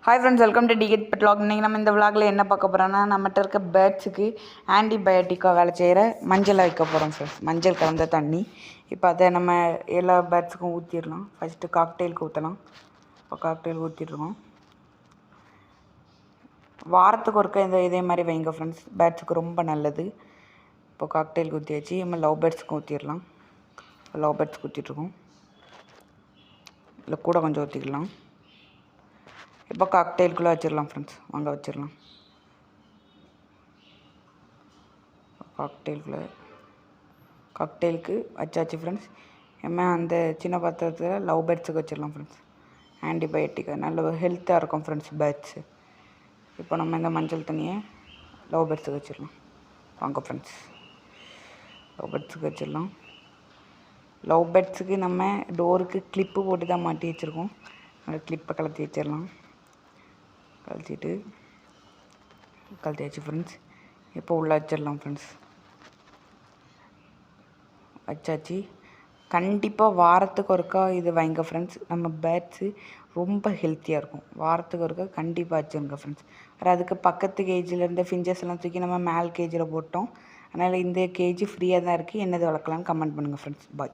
Hi friends, welcome to டிகெட் பெட் vlog. இன்றைக்கி நம்ம இந்த விளாகில் என்ன பார்க்க போகிறோன்னா, நம்மகிட்ட இருக்க பேர்ட்ஸுக்கு ஆன்டிபயோட்டிக்காக வேலை செய்கிற மஞ்சளை வைக்க போகிறோம் ஃப்ரெண்ட்ஸ். மஞ்சள் கலந்த தண்ணி. இப்போ அதை நம்ம எல்லா பேர்ட்ஸுக்கும் ஊற்றிடலாம். ஃபஸ்ட்டு காக்டெயிலுக்கு ஊற்றலாம். இப்போ காக்டெயில் ஊற்றிடுறோம். வாரத்துக்கு ஒருக்க இதே மாதிரி வைங்க ஃப்ரெண்ட்ஸ். பேர்ட்ஸுக்கு ரொம்ப நல்லது. இப்போ காக்டெயிலுக்கு ஊற்றியாச்சு. நம்ம லவ் பேர்ட்ஸுக்கு ஊற்றிடலாம். லவ் பேர்ட்ஸுக்கு ஊற்றிட்டுருக்கோம். இல்லை கூட கொஞ்சம் ஊற்றிக்கலாம். இப்போ காக்டெயிலுக்குள்ளே வச்சிடலாம் ஃப்ரெண்ட்ஸ். வாங்க வச்சிடலாம். காக்டெயிலுக்கு வச்சாச்சு ஃப்ரெண்ட்ஸ். அந்த சின்ன பாத்திரத்தில் லவ் பேர்ட்ஸுக்கு வச்சிடலாம் ஃப்ரெண்ட்ஸ். ஆன்டிபயோட்டிக் நல்ல ஹெல்த்தாக இருக்கும் ஃப்ரெண்ட்ஸ் பேர்ட்ஸு. இப்போ நம்ம இந்த மஞ்சள் தண்ணியை லவ் பேர்ட்ஸுக்கு வச்சிடலாம். வாங்க ஃப்ரெண்ட்ஸ், லவ் பேர்ட்ஸுக்கு வச்சிடலாம். லவ் பேர்ட்ஸுக்கு நம்ம டோருக்கு கிளிப்பு போட்டு தான் மாட்டி வச்சுருக்கோம். அந்த கிளிப்பை கலத்தி வச்சிடலாம். கழட்டியாச்சு ஃப்ரெண்ட்ஸ். இப்போ உள்ளே வச்சிடலாம் ஃப்ரெண்ட்ஸ். வச்சாச்சு. கண்டிப்பாக வாரத்துக்கு ஒருக்கா இது வைங்க ஃப்ரெண்ட்ஸ். நம்ம பேர்ட்ஸு ரொம்ப ஹெல்த்தியாக இருக்கும். வாரத்துக்கு ஒருக்கா கண்டிப்பாக வச்சுருங்க ஃப்ரெண்ட்ஸ். வேறு அதுக்கு பக்கத்து கேஜில் இருந்த ஃபிஞ்சஸ் எல்லாம் தூக்கி நம்ம மேல் கேஜில் போட்டோம். அதனால் இந்த கேஜி ஃப்ரீயாக தான் இருக்குது. என்னது வளர்க்கலான்னு கமெண்ட் பண்ணுங்கள் ஃப்ரெண்ட்ஸ். பாய்.